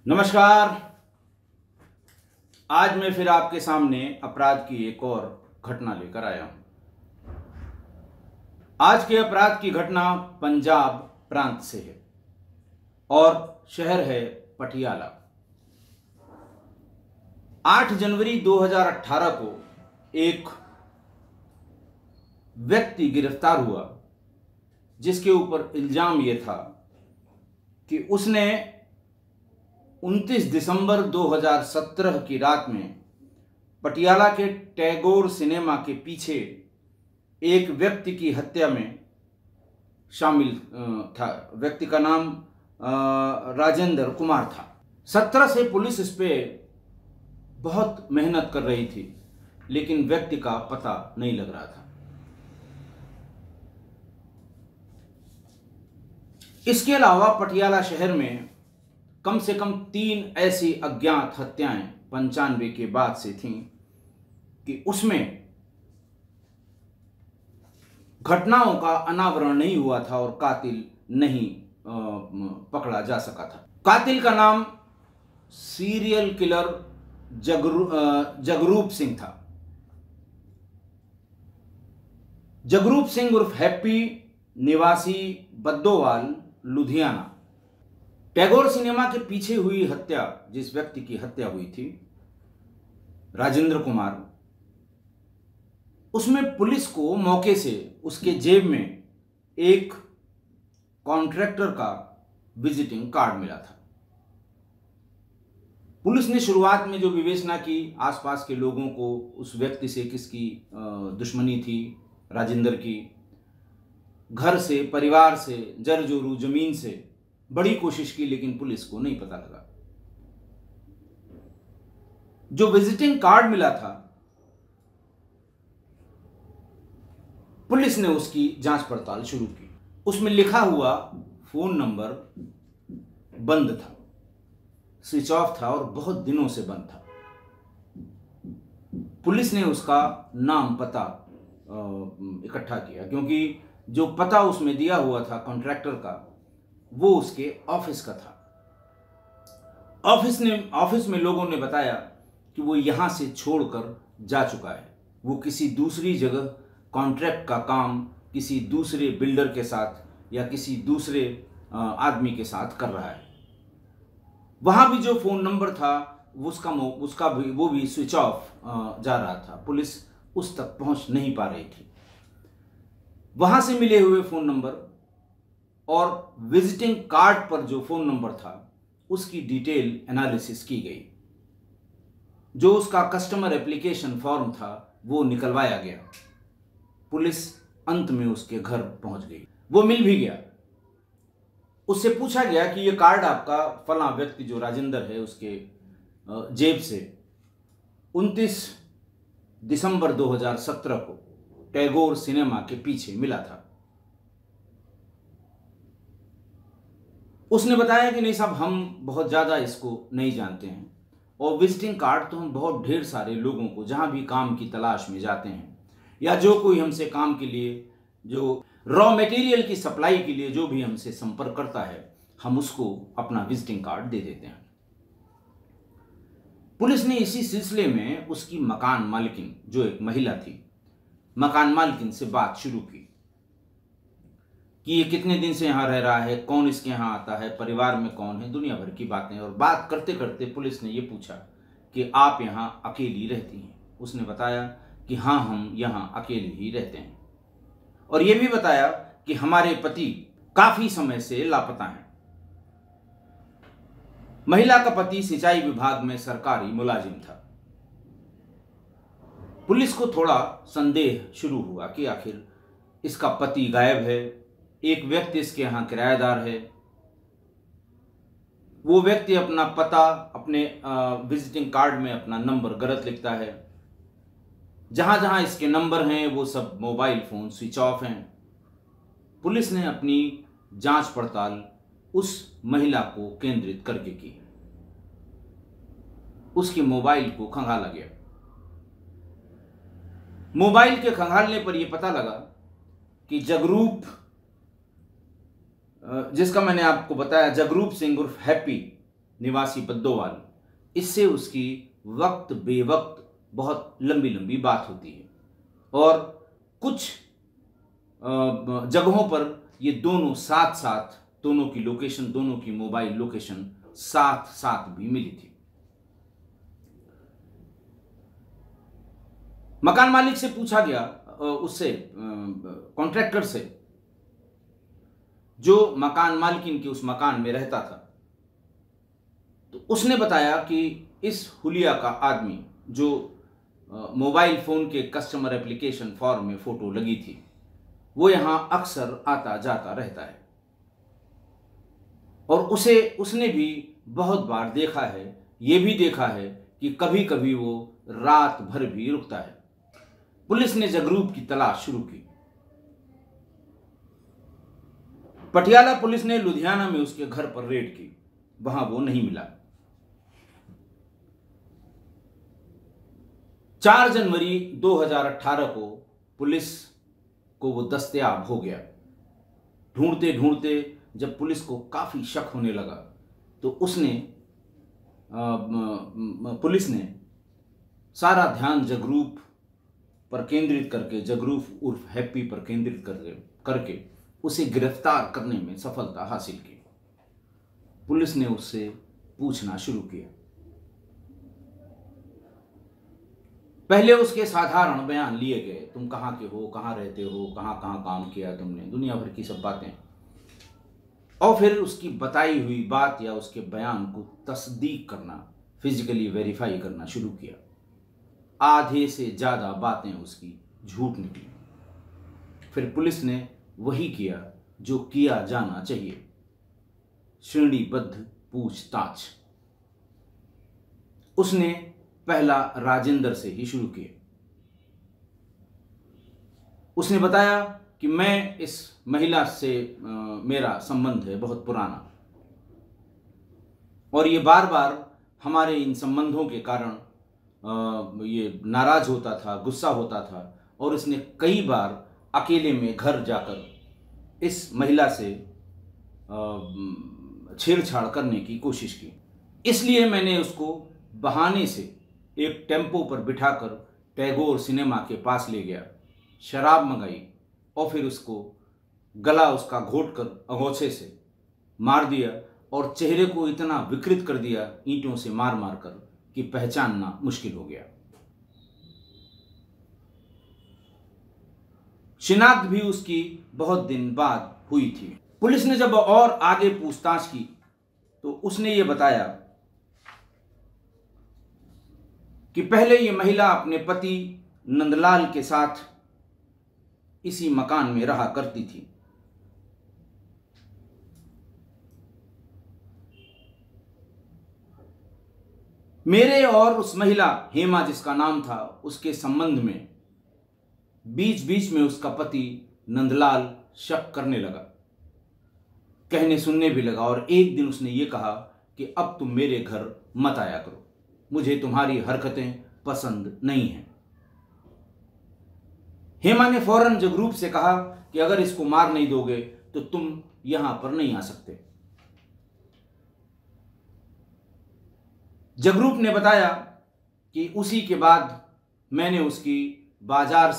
नमस्कार। आज मैं फिर आपके सामने अपराध की एक और घटना लेकर आया हूं। आज के अपराध की घटना पंजाब प्रांत से है और शहर है पटियाला। 8 जनवरी 2018 को एक व्यक्ति गिरफ्तार हुआ जिसके ऊपर इल्जाम यह था कि उसने 29 दिसंबर 2017 की रात में पटियाला के टैगोर सिनेमा के पीछे एक व्यक्ति की हत्या में शामिल था। व्यक्ति का नाम राजेंद्र कुमार था। 17 से पुलिस इस पे बहुत मेहनत कर रही थी, लेकिन व्यक्ति का पता नहीं लग रहा था। इसके अलावा पटियाला शहर में कम से कम 3 ऐसी अज्ञात हत्याएं 95 के बाद से थीं कि उसमें घटनाओं का अनावरण नहीं हुआ था और कातिल नहीं पकड़ा जा सका था। कातिल का नाम सीरियल किलर जगरूप सिंह था। जगरूप सिंह उर्फ हैप्पी, निवासी बद्दोवाल, लुधियाना। टैगोर सिनेमा के पीछे हुई हत्या, जिस व्यक्ति की हत्या हुई थी, राजेंद्र कुमार, उसमें पुलिस को मौके से उसके जेब में एक कॉन्ट्रैक्टर का विजिटिंग कार्ड मिला था। पुलिस ने शुरुआत में जो विवेचना की, आसपास के लोगों को उस व्यक्ति से किसकी दुश्मनी थी, राजेंद्र की, घर से, परिवार से, जर जोरू जमीन से बड़ी कोशिश की, लेकिन पुलिस को नहीं पता लगा। जो विजिटिंग कार्ड मिला था, पुलिस ने उसकी जांच पड़ताल शुरू की। उसमें लिखा हुआ फोन नंबर बंद था, स्विच ऑफ था और बहुत दिनों से बंद था। पुलिस ने उसका नाम पता इकट्ठा किया, क्योंकि जो पता उसमें दिया हुआ था कॉन्ट्रैक्टर का, वो उसके ऑफिस का था। ऑफिस में लोगों ने बताया कि वो यहां से छोड़कर जा चुका है। वो किसी दूसरी जगह कॉन्ट्रैक्ट का काम किसी दूसरे बिल्डर के साथ या किसी दूसरे आदमी के साथ कर रहा है। वहां भी जो फोन नंबर था वो भी स्विच ऑफ जा रहा था। पुलिस उस तक पहुंच नहीं पा रही थी। वहां से मिले हुए फोन नंबर और विजिटिंग कार्ड पर जो फोन नंबर था, उसकी डिटेल एनालिसिस की गई। जो उसका कस्टमर एप्लीकेशन फॉर्म था, वो निकलवाया गया। पुलिस अंत में उसके घर पहुंच गई। वो मिल भी गया। उससे पूछा गया कि ये कार्ड आपका फलां व्यक्ति जो राजेंद्र है, उसके जेब से 29 दिसंबर 2017 को टैगोर सिनेमा के पीछे मिला था। उसने बताया कि नहीं साहब, हम बहुत ज़्यादा इसको नहीं जानते हैं, और विजिटिंग कार्ड तो हम बहुत ढेर सारे लोगों को, जहाँ भी काम की तलाश में जाते हैं या जो कोई हमसे काम के लिए, जो रॉ मटेरियल की सप्लाई के लिए जो भी हमसे संपर्क करता है, हम उसको अपना विजिटिंग कार्ड दे देते हैं। पुलिस ने इसी सिलसिले में उसकी मकान मालकिन, जो एक महिला थी, मकान मालकिन से बात शुरू की कि ये कितने दिन से यहाँ रह रहा है, कौन इसके यहाँ आता है, परिवार में कौन है, दुनिया भर की बातें। और बात करते करते पुलिस ने ये पूछा कि आप यहाँ अकेली रहती हैं? उसने बताया कि हाँ, हम यहाँ अकेली ही रहते हैं, और ये भी बताया कि हमारे पति काफी समय से लापता हैं। महिला का पति सिंचाई विभाग में सरकारी मुलाजिम था। पुलिस को थोड़ा संदेह शुरू हुआ कि आखिर इसका पति गायब है, एक व्यक्ति इसके यहां किराएदार है, वो व्यक्ति अपना पता अपने विजिटिंग कार्ड में अपना नंबर गलत लिखता है, जहां जहां इसके नंबर हैं वो सब मोबाइल फोन स्विच ऑफ हैं। पुलिस ने अपनी जांच पड़ताल उस महिला को केंद्रित करके की। उसके मोबाइल को खंगाला गया। मोबाइल के खंगालने पर यह पता लगा कि जगरूप, जिसका मैंने आपको बताया, जगरूप सिंह उर्फ हैप्पी, निवासी बद्दोवाल, इससे उसकी वक्त बेवक्त बहुत लंबी लंबी बात होती है और कुछ जगहों पर ये दोनों साथ साथ, दोनों की लोकेशन, दोनों की मोबाइल लोकेशन साथ साथ भी मिली थी। मकान मालिक से पूछा गया, उससे कॉन्ट्रैक्टर से, जो मकान मालकिन के उस मकान में रहता था, तो उसने बताया कि इस हुलिया का आदमी, जो मोबाइल फोन के कस्टमर एप्लीकेशन फॉर्म में फोटो लगी थी, वो यहां अक्सर आता जाता रहता है और उसने भी बहुत बार देखा है, ये भी देखा है कि कभी कभी वो रात भर भी रुकता है। पुलिस ने जगरूप की तलाश शुरू की। पटियाला पुलिस ने लुधियाना में उसके घर पर रेड की, वहां वो नहीं मिला। 4 जनवरी 2018 को पुलिस को वो दस्तयाब हो गया। ढूंढते ढूंढते जब पुलिस को काफी शक होने लगा तो पुलिस ने सारा ध्यान जगरूप पर केंद्रित करके, जगरूप उर्फ हैप्पी पर केंद्रित करके उसे गिरफ्तार करने में सफलता हासिल की। पुलिस ने उससे पूछना शुरू किया। पहले उसके साधारण बयान लिए गए, तुम कहाँ के हो, कहाँ रहते हो, कहाँ कहाँ काम किया तुमने, दुनिया भर की सब बातें। और फिर उसकी बताई हुई बात या उसके बयान को तस्दीक करना, फिजिकली वेरीफाई करना शुरू किया। आधे से ज्यादा बातें उसकी झूठ निकली। फिर पुलिस ने वही किया जो किया जाना चाहिए, श्रेणीबद्ध पूछताछ। उसने पहला राजेंद्र से ही शुरू किया। उसने बताया कि मैं इस महिला से मेरा संबंध है बहुत पुराना और ये बार बार हमारे इन संबंधों के कारण ये नाराज होता था, गुस्सा होता था और इसने कई बार अकेले में घर जाकर इस महिला से छेड़छाड़ करने की कोशिश की। इसलिए मैंने उसको बहाने से एक टेम्पो पर बिठाकर टैगोर सिनेमा के पास ले गया, शराब मंगाई और फिर उसको गला उसका घोंटकर अंगोछे से मार दिया और चेहरे को इतना विकृत कर दिया ईंटों से मार मार कर कि पहचानना मुश्किल हो गया। शिनाख्त भी उसकी बहुत दिन बाद हुई थी। पुलिस ने जब और आगे पूछताछ की तो उसने ये बताया कि पहले ये महिला अपने पति नंदलाल के साथ इसी मकान में रहा करती थी। मेरे और उस महिला हेमा जिसका नाम था, उसके संबंध में बीच बीच में उसका पति नंदलाल शक करने लगा, कहने सुनने भी लगा और एक दिन उसने ये कहा कि अब तुम मेरे घर मत आया करो, मुझे तुम्हारी हरकतें पसंद नहीं हैं। हेमा ने फौरन जगरूप से कहा कि अगर इसको मार नहीं दोगे तो तुम यहां पर नहीं आ सकते। जगरूप ने बताया कि उसी के बाद मैंने उसकी बाजार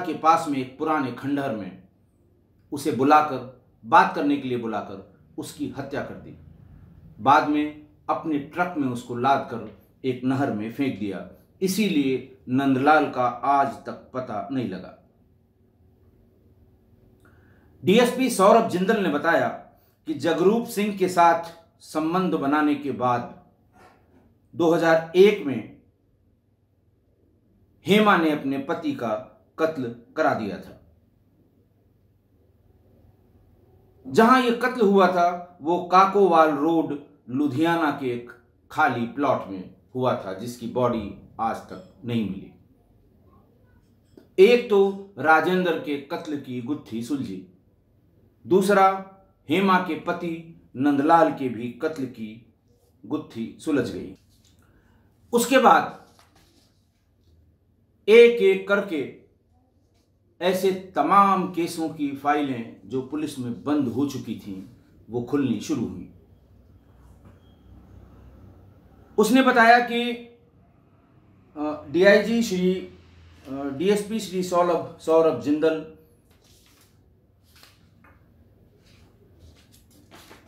के पास में एक पुराने खंडहर में उसे बुलाकर, बात करने के लिए बुलाकर उसकी हत्या कर दी। बाद में अपने ट्रक में उसको लाद कर एक नहर में फेंक दिया। इसीलिए नंदलाल का आज तक पता नहीं लगा। डीएसपी सौरभ जिंदल ने बताया कि जगरूप सिंह के साथ संबंध बनाने के बाद 2001 में हेमा ने अपने पति का कत्ल करा दिया था। जहां यह कत्ल हुआ था वो काकोवाल रोड लुधियाना के एक खाली प्लॉट में हुआ था, जिसकी बॉडी आज तक नहीं मिली। एक तो राजेंद्र के कत्ल की गुत्थी सुलझी, दूसरा हेमा के पति नंदलाल के भी कत्ल की गुत्थी सुलझ गई। उसके बाद एक एक करके ऐसे तमाम केसों की फाइलें जो पुलिस में बंद हो चुकी थीं वो खुलनी शुरू हुई। उसने बताया कि DIG Shri DSP Shri Saurabh Jindal,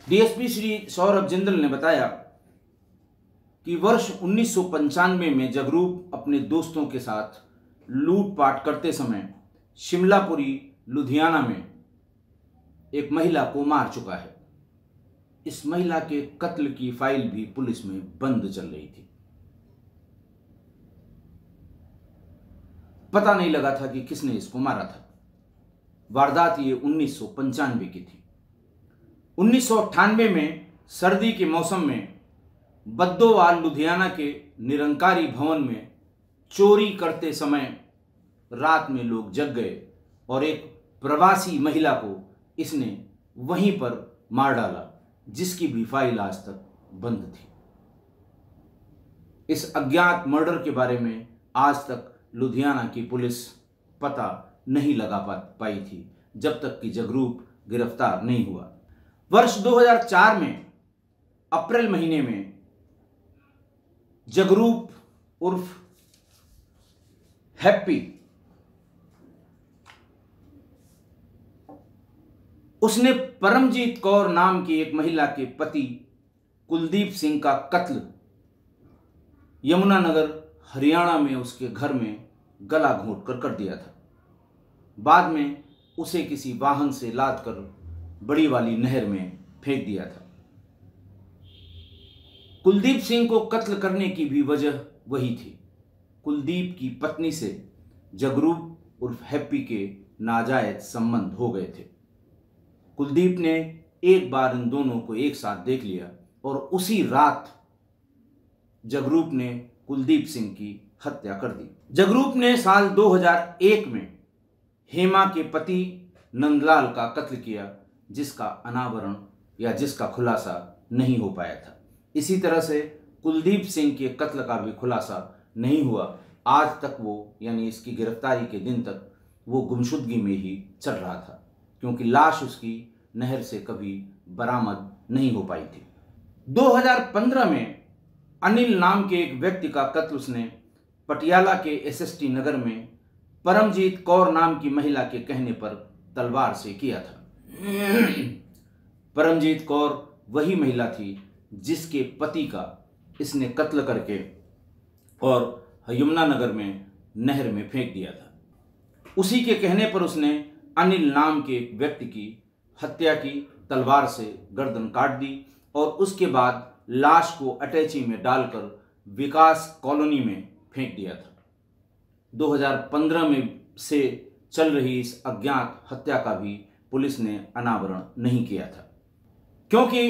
DSP Shri Saurabh Jindal ने बताया कि वर्ष 1995 में जगरूप अपने दोस्तों के साथ लूटपाट करते समय शिमलापुरी लुधियाना में एक महिला को मार चुका है। इस महिला के कत्ल की फाइल भी पुलिस में बंद चल रही थी। पता नहीं लगा था कि किसने इसको मारा था। वारदात ये 1995 की थी। 1998 में सर्दी के मौसम में बद्दोवाल लुधियाना के निरंकारी भवन में चोरी करते समय रात में लोग जग गए और एक प्रवासी महिला को इसने वहीं पर मार डाला, जिसकी भी फाइल आज तक बंद थी। इस अज्ञात मर्डर के बारे में आज तक लुधियाना की पुलिस पता नहीं लगा पाई थी, जब तक कि जगरूप गिरफ्तार नहीं हुआ। वर्ष 2004 में अप्रैल महीने में जगरूप उर्फ हैप्पी उसने परमजीत कौर नाम की एक महिला के पति कुलदीप सिंह का कत्ल यमुनानगर हरियाणा में उसके घर में गला घोंट कर दिया था। बाद में उसे किसी वाहन से लादकर बड़ी वाली नहर में फेंक दिया था। कुलदीप सिंह को कत्ल करने की भी वजह वही थी। कुलदीप की पत्नी से जगरूप उर्फ हैप्पी के नाजायज संबंध हो गए थे। कुलदीप ने एक बार इन दोनों को एक साथ देख लिया और उसी रात जगरूप ने कुलदीप सिंह की हत्या कर दी। जगरूप ने साल 2001 में हेमा के पति नंदलाल का कत्ल किया, जिसका अनावरण या जिसका खुलासा नहीं हो पाया था। इसी तरह से कुलदीप सिंह के कत्ल का भी खुलासा नहीं हुआ। आज तक वो, यानी इसकी गिरफ्तारी के दिन तक, वो गुमशुदगी में ही चल रहा था, क्योंकि लाश उसकी नहर से कभी बरामद नहीं हो पाई थी। 2015 में अनिल नाम के एक व्यक्ति का कत्ल उसने पटियाला के एसएसटी नगर में परमजीत कौर नाम की महिला के कहने पर तलवार से किया था। परमजीत कौर वही महिला थी जिसके पति का इसने कत्ल करके और यमुनानगर में नहर में फेंक दिया था। उसी के कहने पर उसने अनिल नाम के एक व्यक्ति की हत्या की, तलवार से गर्दन काट दी और उसके बाद लाश को अटैची में डालकर विकास कॉलोनी में फेंक दिया था। 2015 में से चल रही इस अज्ञात हत्या का भी पुलिस ने अनावरण नहीं किया था, क्योंकि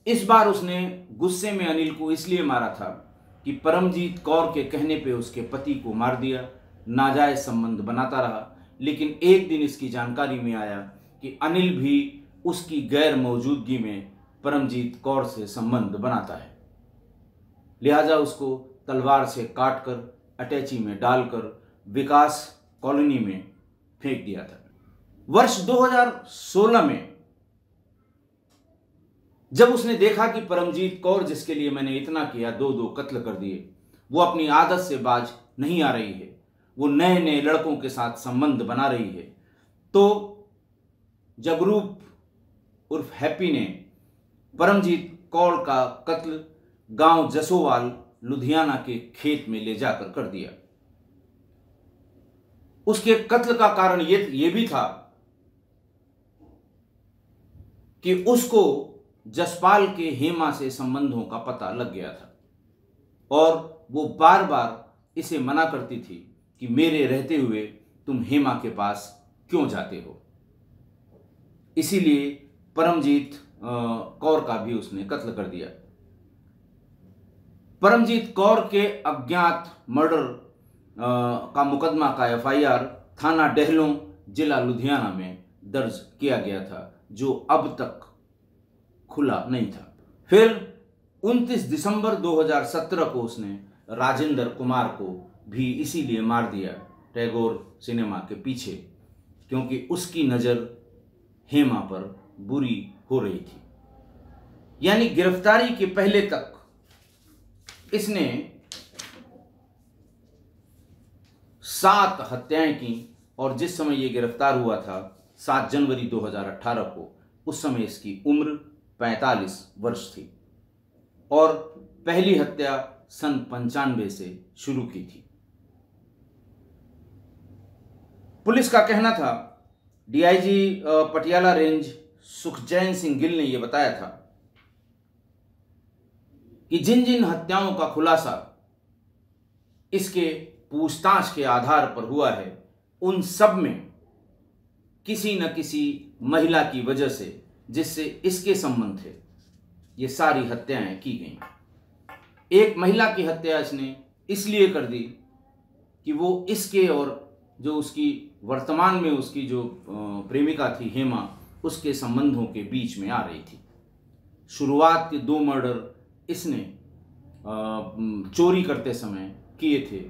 इस बार उसने गुस्से में अनिल को इसलिए मारा था कि परमजीत कौर के कहने पे उसके पति को मार दिया, नाजायज संबंध बनाता रहा। लेकिन एक दिन इसकी जानकारी में आया कि अनिल भी उसकी गैर मौजूदगी में परमजीत कौर से संबंध बनाता है, लिहाजा उसको तलवार से काटकर अटैची में डालकर विकास कॉलोनी में फेंक दिया था। वर्ष 2016 में जब उसने देखा कि परमजीत कौर, जिसके लिए मैंने इतना किया, दो कत्ल कर दिए, वो अपनी आदत से बाज नहीं आ रही है, वो नए नए लड़कों के साथ संबंध बना रही है, तो जगरूप उर्फ हैप्पी ने परमजीत कौर का कत्ल गांव जसोवाल लुधियाना के खेत में ले जाकर कर दिया। उसके कत्ल का कारण ये भी था कि उसको जसपाल के हेमा से संबंधों का पता लग गया था और वो बार बार इसे मना करती थी कि मेरे रहते हुए तुम हेमा के पास क्यों जाते हो। इसीलिए परमजीत कौर का भी उसने कत्ल कर दिया। परमजीत कौर के अज्ञात मर्डर का मुकदमा का एफआईआर थाना डेहलों जिला लुधियाना में दर्ज किया गया था, जो अब तक खुला नहीं था। फिर 29 दिसंबर 2017 को उसने राजेंद्र कुमार को भी इसीलिए मार दिया, टैगोर सिनेमा के पीछे, क्योंकि उसकी नज़र हेमा पर बुरी हो रही थी। यानी गिरफ्तारी के पहले तक इसने 7 हत्याएं की और जिस समय ये गिरफ्तार हुआ था 7 जनवरी 2018 को, उस समय इसकी उम्र 45 वर्ष थी और पहली हत्या सन 95 से शुरू की थी। पुलिस का कहना था, डीआईजी पटियाला रेंज सुखचैन सिंह गिल ने यह बताया था कि जिन जिन हत्याओं का खुलासा इसके पूछताछ के आधार पर हुआ है, उन सब में किसी न किसी महिला की वजह से, जिससे इसके संबंध थे, ये सारी हत्याएं की गईं। एक महिला की हत्या इसने इसलिए कर दी कि वो इसके और जो उसकी वर्तमान में उसकी जो प्रेमिका थी हेमा, उसके संबंधों के बीच में आ रही थी। शुरुआत के 2 मर्डर इसने चोरी करते समय किए थे,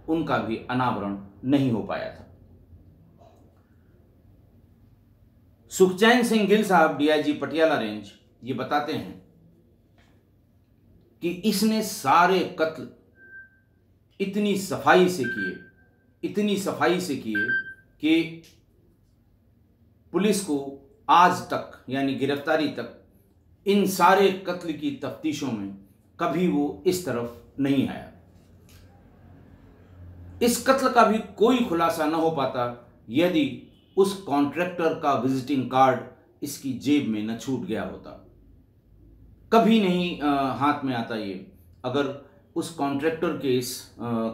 उनका भी अनावरण नहीं हो पाया था। सुखचैन सिंह गिल साहब डीआईजी पटियाला रेंज ये बताते हैं कि इसने सारे कत्ल इतनी सफाई से किए कि पुलिस को आज तक यानी गिरफ्तारी तक इन सारे कत्ल की तफ्तीशों में कभी वो इस तरफ नहीं आया। इस कत्ल का भी कोई खुलासा न हो पाता यदि उस कॉन्ट्रैक्टर का विजिटिंग कार्ड इसकी जेब में न छूट गया होता। कभी नहीं हाथ में आता ये, अगर उस कॉन्ट्रैक्टर के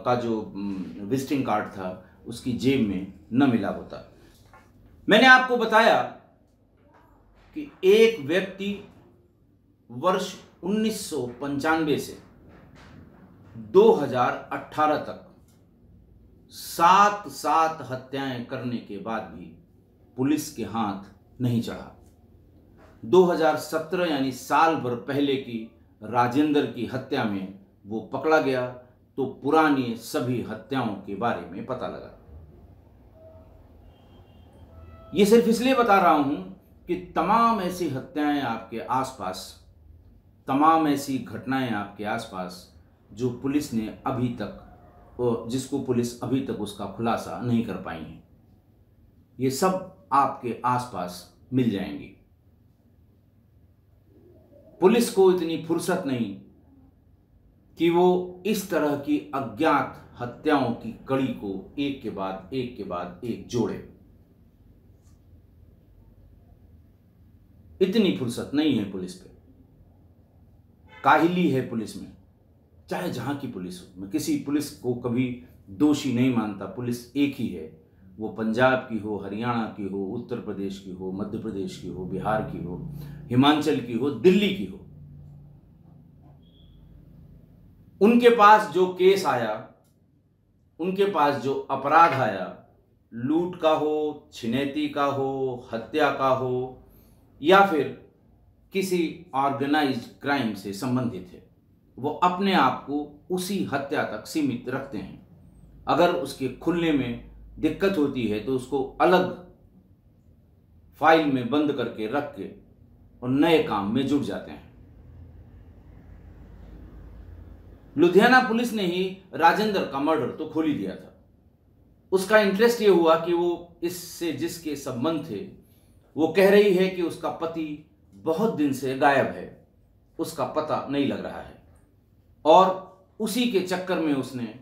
का जो विजिटिंग कार्ड था उसकी जेब में न मिला होता। मैंने आपको बताया कि एक व्यक्ति वर्ष 1995 से 2018 तक 7 हत्याएं करने के बाद भी पुलिस के हाथ नहीं चढ़ा। 2017 यानी साल भर पहले की राजेंद्र की हत्या में वो पकड़ा गया तो पुरानी सभी हत्याओं के बारे में पता लगा। ये सिर्फ इसलिए बता रहा हूं कि तमाम ऐसी हत्याएं आपके आसपास, तमाम ऐसी घटनाएं आपके आसपास जो पुलिस ने अभी तक, जिसको पुलिस अभी तक उसका खुलासा नहीं कर पाई है, ये सब आपके आसपास मिल जाएंगी। पुलिस को इतनी फुर्सत नहीं कि वो इस तरह की अज्ञात हत्याओं की कड़ी को एक के बाद एक जोड़े। इतनी फुर्सत नहीं है पुलिस पे। काहिली है पुलिस में, चाहे जहां की पुलिस हो। मैं किसी पुलिस को कभी दोषी नहीं मानता। पुलिस एक ही है, वो पंजाब की हो, हरियाणा की हो, उत्तर प्रदेश की हो, मध्य प्रदेश की हो, बिहार की हो, हिमाचल की हो, दिल्ली की हो। उनके पास जो केस आया, उनके पास जो अपराध आया, लूट का हो, छिनैती का हो, हत्या का हो या फिर किसी ऑर्गेनाइज्ड क्राइम से संबंधित है, वो अपने आप को उसी हत्या तक सीमित रखते हैं। अगर उसके खुलने में दिक्कत होती है तो उसको अलग फाइल में बंद करके रख के और नए काम में जुट जाते हैं। लुधियाना पुलिस ने ही राजेंद्र का मर्डर तो खोल ही दिया था। उसका इंटरेस्ट ये हुआ कि वो इससे जिसके संबंध थे, वो कह रही है कि उसका पति बहुत दिन से गायब है, उसका पता नहीं लग रहा है, और उसी के चक्कर में उसने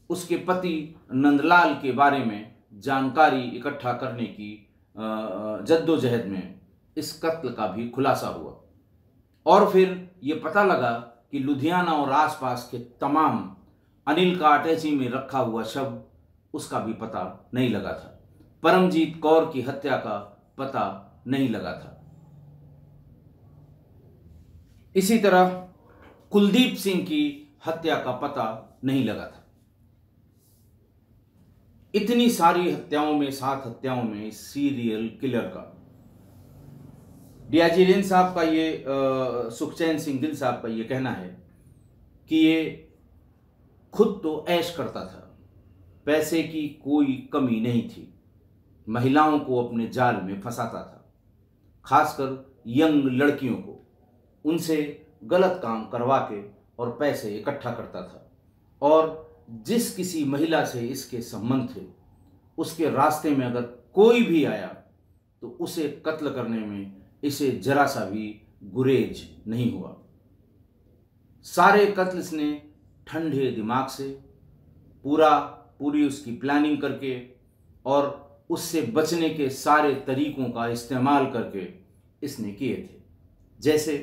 उसके पति नंदलाल के बारे में जानकारी इकट्ठा करने की जद्दोजहद में इस कत्ल का भी खुलासा हुआ। और फिर ये पता लगा कि लुधियाना और आसपास के तमाम अनिल का अटैची में रखा हुआ शव, उसका भी पता नहीं लगा था। परमजीत कौर की हत्या का पता नहीं लगा था। इसी तरह कुलदीप सिंह की हत्या का पता नहीं लगा था। इतनी सारी हत्याओं में, 7 हत्याओं में सीरियल किलर का, डीआईजी रेंज साहब का ये सुखचैन सिंह गिल साहब का ये कहना है कि ये खुद तो ऐश करता था, पैसे की कोई कमी नहीं थी, महिलाओं को अपने जाल में फंसाता था, खासकर यंग लड़कियों को, उनसे गलत काम करवा के और पैसे इकट्ठा करता था, और जिस किसी महिला से इसके संबंध थे उसके रास्ते में अगर कोई भी आया तो उसे कत्ल करने में इसे जरा सा भी गुरेज नहीं हुआ। सारे कत्ल इसने ठंडे दिमाग से पूरी उसकी प्लानिंग करके और उससे बचने के सारे तरीकों का इस्तेमाल करके इसने किए थे। जैसे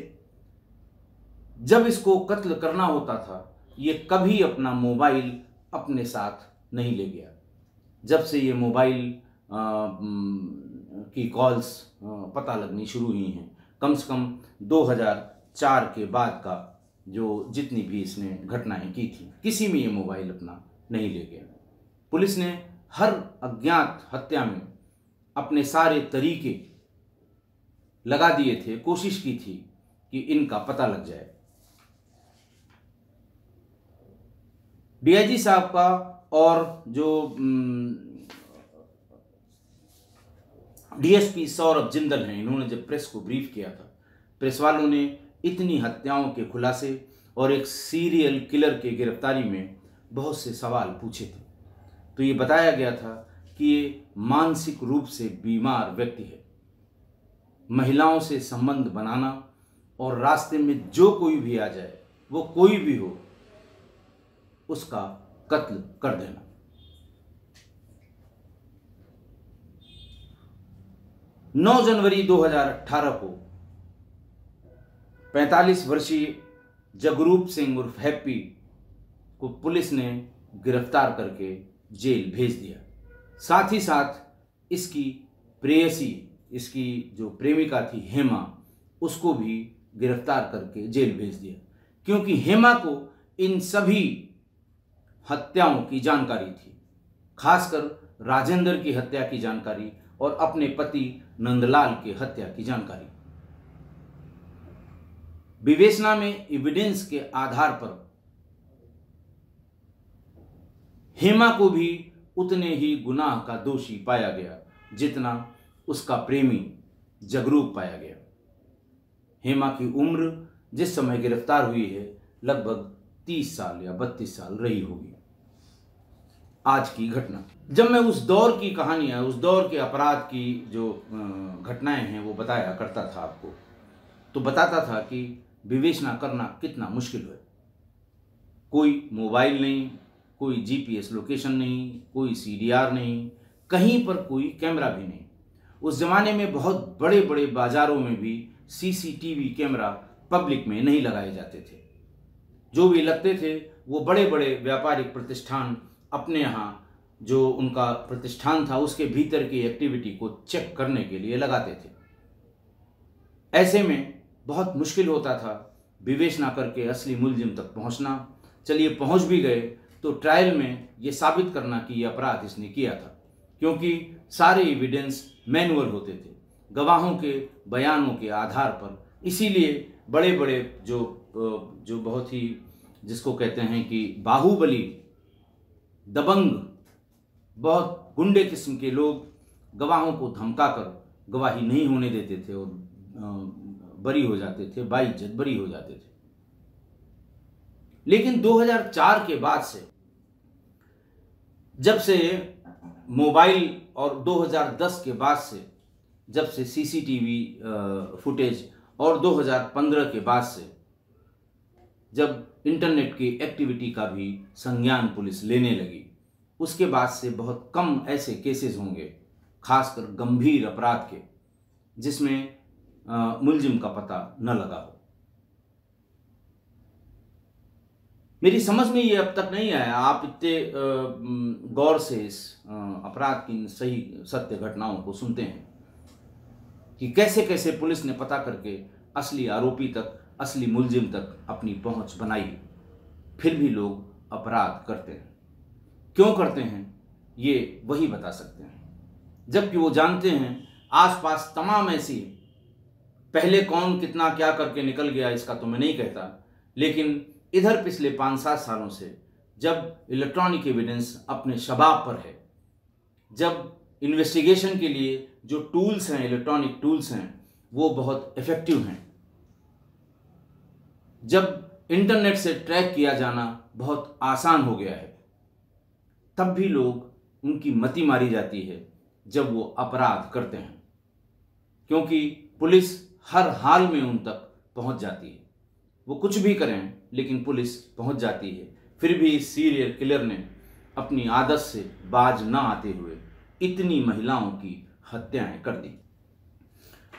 जब इसको कत्ल करना होता था, ये कभी अपना मोबाइल अपने साथ नहीं ले गया। जब से ये मोबाइल की कॉल्स पता लगनी शुरू हुई हैं, कम से कम 2004 के बाद का जो जितनी भी इसने घटनाएं की थी, किसी में ये मोबाइल अपना नहीं ले गया। पुलिस ने हर अज्ञात हत्या में अपने सारे तरीके लगा दिए थे, कोशिश की थी कि इनका पता लग जाए। डीआईजी साहब का और जो डीएसपी सौरभ जिंदल हैं, इन्होंने जब प्रेस को ब्रीफ किया था, प्रेस वालों ने इतनी हत्याओं के खुलासे और एक सीरियल किलर के गिरफ्तारी में बहुत से सवाल पूछे थे। तो ये बताया गया था कि ये मानसिक रूप से बीमार व्यक्ति है। महिलाओं से संबंध बनाना और रास्ते में जो कोई भी आ जाए, वो कोई भी हो, उसका कत्ल कर देना। नौ जनवरी 2018 को 45 वर्षीय जगरूप सिंह उर्फ हैप्पी को पुलिस ने गिरफ्तार करके जेल भेज दिया। साथ ही साथ इसकी प्रेयसी, इसकी जो प्रेमिका थी हेमा, उसको भी गिरफ्तार करके जेल भेज दिया, क्योंकि हेमा को इन सभी हत्याओं की जानकारी थी, खासकर राजेंद्र की हत्या की जानकारी और अपने पति नंदलाल की हत्या की जानकारी। विवेचना में एविडेंस के आधार पर हेमा को भी उतने ही गुनाह का दोषी पाया गया जितना उसका प्रेमी जगरूप पाया गया। हेमा की उम्र जिस समय गिरफ्तार हुई है लगभग 30 साल या 32 साल रही होगी। आज की घटना, जब मैं उस दौर की कहानियां, उस दौर के अपराध की जो घटनाएं हैं वो बताया करता था आपको, तो बताता था कि विवेचना करना कितना मुश्किल है। कोई मोबाइल नहीं, कोई जीपीएस लोकेशन नहीं, कोई सीडीआर नहीं, कहीं पर कोई कैमरा भी नहीं। उस जमाने में बहुत बड़े बड़े बाजारों में भी सीसीटीवी कैमरा पब्लिक में नहीं लगाए जाते थे। जो भी लगते थे वो बड़े बड़े व्यापारिक प्रतिष्ठान अपने यहाँ जो उनका प्रतिष्ठान था उसके भीतर की एक्टिविटी को चेक करने के लिए लगाते थे। ऐसे में बहुत मुश्किल होता था विवेचना करके असली मुलजिम तक पहुंचना। चलिए पहुंच भी गए तो ट्रायल में ये साबित करना कि ये अपराध इसने किया था, क्योंकि सारे एविडेंस मैनुअल होते थे, गवाहों के बयानों के आधार पर। इसीलिए बड़े बड़े जो बहुत ही जिसको कहते हैं कि बाहुबली, दबंग, बहुत गुंडे किस्म के लोग गवाहों को धमकाकर गवाही नहीं होने देते थे और बरी हो जाते थे, बाइज्जत बरी हो जाते थे। लेकिन 2004 के बाद से, जब से मोबाइल और 2010 के बाद से जब से सीसीटीवी फुटेज और 2015 के बाद से जब इंटरनेट की एक्टिविटी का भी संज्ञान पुलिस लेने लगी, उसके बाद से बहुत कम ऐसे केसेस होंगे, खासकर गंभीर अपराध के, जिसमें मुलजिम का पता न लगा हो। मेरी समझ में ये अब तक नहीं आया, आप इतने गौर से इस अपराध की सही सत्य घटनाओं को सुनते हैं कि कैसे कैसे पुलिस ने पता करके असली आरोपी तक, असली मुलजिम तक अपनी पहुंच बनाई, फिर भी लोग अपराध करते हैं। क्यों करते हैं ये वही बता सकते हैं, जबकि वो जानते हैं आसपास तमाम ऐसी, पहले कौन कितना क्या करके निकल गया इसका तो मैं नहीं कहता, लेकिन इधर पिछले 5-7 सालों से जब इलेक्ट्रॉनिक एविडेंस अपने शबाब पर है, जब इन्वेस्टिगेशन के लिए जो टूल्स हैं, इलेक्ट्रॉनिक टूल्स हैं, वो बहुत इफेक्टिव हैं, जब इंटरनेट से ट्रैक किया जाना बहुत आसान हो गया है, तब भी लोग उनकी मति मारी जाती है जब वो अपराध करते हैं, क्योंकि पुलिस हर हाल में उन तक पहुंच जाती है। वो कुछ भी करें लेकिन पुलिस पहुंच जाती है। फिर भी इस सीरियल किलर ने अपनी आदत से बाज न आते हुए इतनी महिलाओं की हत्याएं कर दी।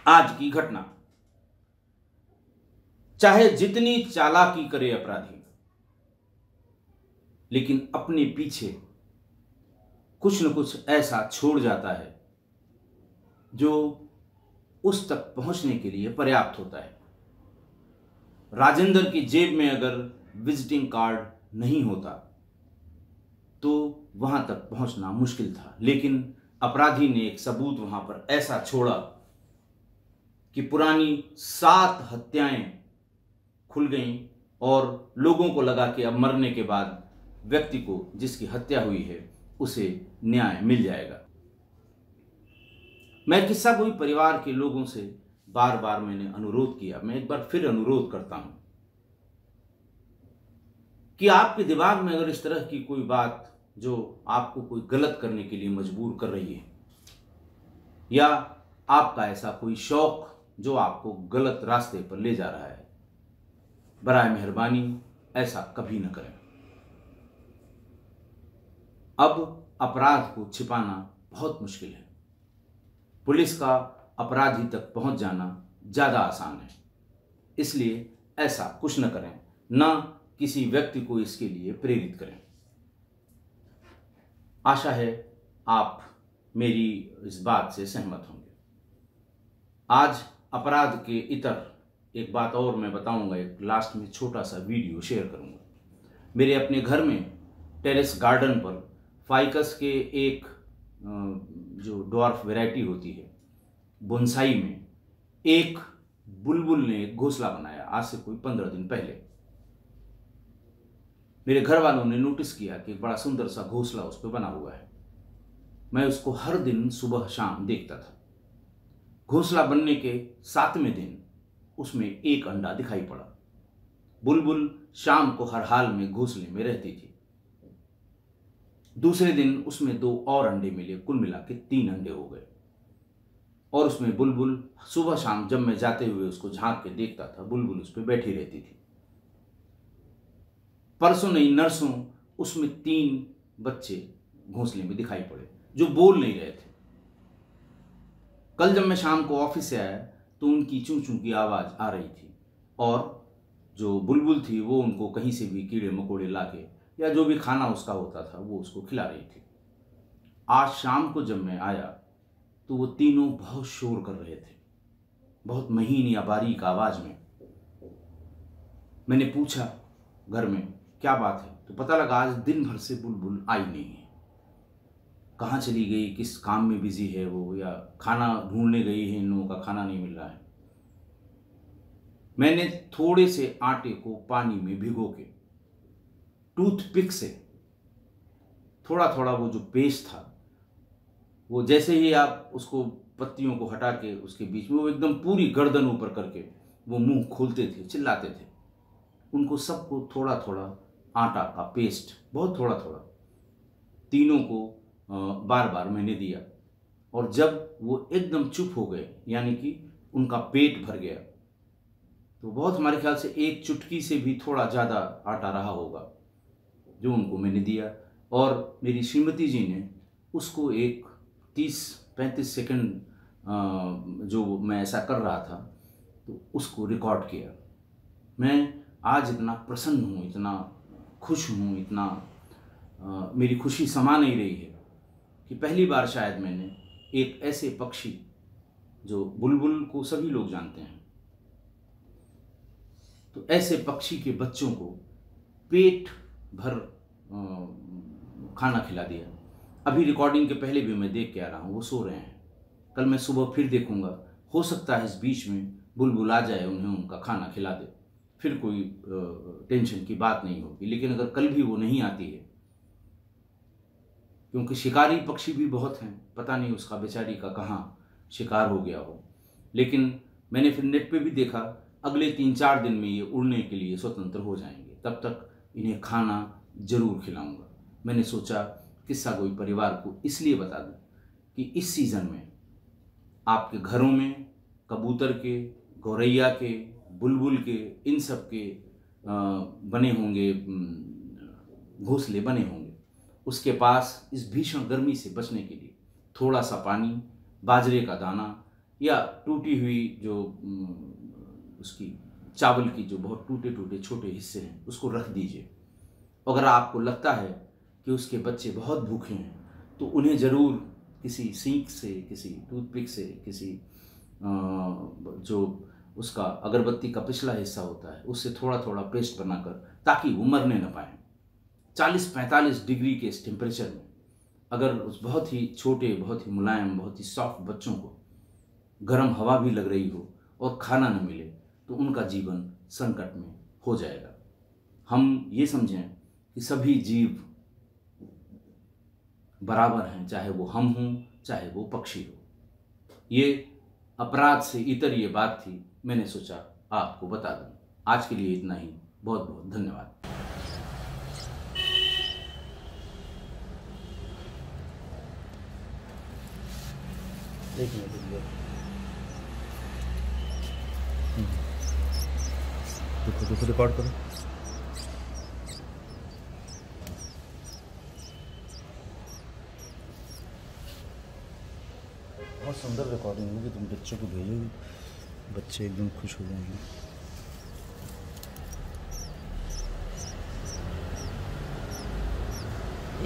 आज की घटना, चाहे जितनी चालाकी करे अपराधी, लेकिन अपने पीछे कुछ न कुछ ऐसा छोड़ जाता है जो उस तक पहुंचने के लिए पर्याप्त होता है। राजेंद्र की जेब में अगर विजिटिंग कार्ड नहीं होता तो वहां तक पहुंचना मुश्किल था, लेकिन अपराधी ने एक सबूत वहां पर ऐसा छोड़ा कि पुरानी 7 हत्याएं खुल गईं और लोगों को लगा कि अब मरने के बाद व्यक्ति को जिसकी हत्या हुई है उसे न्याय मिल जाएगा। मैं किस्सा कोई परिवार के लोगों से बार बार मैंने अनुरोध किया, मैं एक बार फिर अनुरोध करता हूं कि आपके दिमाग में अगर इस तरह की कोई बात जो आपको कोई गलत करने के लिए मजबूर कर रही है, या आपका ऐसा कोई शौक जो आपको गलत रास्ते पर ले जा रहा है, बराए मेहरबानी ऐसा कभी न करें। अब अपराध को छिपाना बहुत मुश्किल है। पुलिस का अपराधी तक पहुंच जाना ज्यादा आसान है, इसलिए ऐसा कुछ न करें, न किसी व्यक्ति को इसके लिए प्रेरित करें। आशा है आप मेरी इस बात से सहमत होंगे। आज अपराध के इतर एक बात और मैं बताऊंगा, एक लास्ट में छोटा सा वीडियो शेयर करूंगा। मेरे अपने घर में टेरेस गार्डन पर फाइकस के एक जो डॉर्फ वैरायटी होती है बोनसाई में, एक बुलबुल ने एक घोंसला बनाया आज से कोई 15 दिन पहले। मेरे घर वालों ने नोटिस किया कि एक बड़ा सुंदर सा घोंसला उस पर बना हुआ है। मैं उसको हर दिन सुबह शाम देखता था। घोंसला बनने के 7वें दिन उसमें एक अंडा दिखाई पड़ा। बुलबुल शाम को हर हाल में घोंसले में रहती थी। दूसरे दिन उसमें 2 और अंडे मिले, कुल मिला के 3 अंडे हो गए। और उसमें बुलबुल सुबह शाम जब मैं जाते हुए उसको झांक के देखता था, बुलबुल उस पर बैठी रहती थी। परसों नहीं नरसों उसमें 3 बच्चे घोंसले में दिखाई पड़े जो बोल नहीं रहे थे। कल जब मैं शाम को ऑफिस से आया तो उनकी चूं चूं की आवाज आ रही थी, और जो बुलबुल थी वो उनको कहीं से भी कीड़े मकोड़े लाके या जो भी खाना उसका होता था वो उसको खिला रही थी। आज शाम को जब मैं आया तो वो तीनों बहुत शोर कर रहे थे, बहुत महीन या बारीक आवाज में। मैंने पूछा घर में क्या बात है, तो पता लगा आज दिन भर से बुलबुल आई नहीं है। कहाँ चली गई, किस काम में बिजी है वो, या खाना ढूंढने गई है, इन लोगों का खाना नहीं मिल रहा है। मैंने थोड़े से आटे को पानी में भिगो के टूथपिक से थोड़ा थोड़ा वो जो पेस्ट था, वो जैसे ही आप उसको पत्तियों को हटा के उसके बीच में वो एकदम पूरी गर्दन ऊपर करके वो मुंह खोलते थे, चिल्लाते थे। उनको सबको थोड़ा थोड़ा आटा का पेस्ट, बहुत थोड़ा थोड़ा, तीनों को बार बार मैंने दिया। और जब वो एकदम चुप हो गए, यानी कि उनका पेट भर गया, तो बहुत हमारे ख्याल से 1 चुटकी से भी थोड़ा ज़्यादा आटा रहा होगा जो उनको मैंने दिया। और मेरी श्रीमती जी ने उसको एक 30-35 सेकंड जो मैं ऐसा कर रहा था तो उसको रिकॉर्ड किया। मैं आज इतना प्रसन्न हूँ, इतना खुश हूँ, इतना मेरी खुशी समा नहीं रही है कि पहली बार शायद मैंने एक ऐसे पक्षी, जो बुलबुल को सभी लोग जानते हैं, तो ऐसे पक्षी के बच्चों को पेट भर खाना खिला दिया। अभी रिकॉर्डिंग के पहले भी मैं देख के आ रहा हूँ, वो सो रहे हैं। कल मैं सुबह फिर देखूंगा, हो सकता है इस बीच में बुलबुल आ जाए, उन्हें उनका खाना खिला दे, फिर कोई टेंशन की बात नहीं होगी। लेकिन अगर कल भी वो नहीं आती है, क्योंकि शिकारी पक्षी भी बहुत हैं, पता नहीं उसका बेचारी का कहाँ शिकार हो गया हो। लेकिन मैंने फिर नेट पे भी देखा, अगले 3-4 दिन में ये उड़ने के लिए स्वतंत्र हो जाएंगे। तब तक इन्हें खाना जरूर खिलाऊंगा। मैंने सोचा किस्सा गोई परिवार को इसलिए बता दूं कि इस सीज़न में आपके घरों में कबूतर के, गौरैया के, बुलबुल के, इन सब के बने होंगे, घोंसले बने होंगे। उसके पास इस भीषण गर्मी से बचने के लिए थोड़ा सा पानी, बाजरे का दाना या टूटी हुई जो उसकी चावल की जो बहुत टूटे टूटे छोटे हिस्से हैं उसको रख दीजिए। अगर आपको लगता है कि उसके बच्चे बहुत भूखे हैं तो उन्हें ज़रूर किसी सींक से, किसी टूथपिक से, किसी जो उसका अगरबत्ती का पिछला हिस्सा होता है उससे थोड़ा थोड़ा पेस्ट बनाकर, ताकि वो मरने न पाए। 40-45 डिग्री के इस टेम्परेचर में अगर उस बहुत ही छोटे, बहुत ही मुलायम, बहुत ही सॉफ्ट बच्चों को गर्म हवा भी लग रही हो और खाना न मिले तो उनका जीवन संकट में हो जाएगा। हम ये समझें कि सभी जीव बराबर हैं, चाहे वो हम हों, चाहे वो पक्षी हो। ये अपराध से इतर ये बात थी, मैंने सोचा आपको बता दूं। आज के लिए इतना ही। बहुत बहुत धन्यवाद। देखो रिकॉर्ड करो। बहुत सुंदर रिकॉर्डिंग होगी, तुम बच्चों को भेजोगे, बच्चे एकदम खुश हो जाएंगे।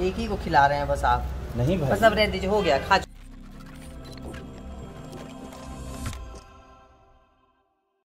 एक ही को खिला रहे हैं बस आप? नहीं भाई, बस अब रह दीजिए, हो गया, खा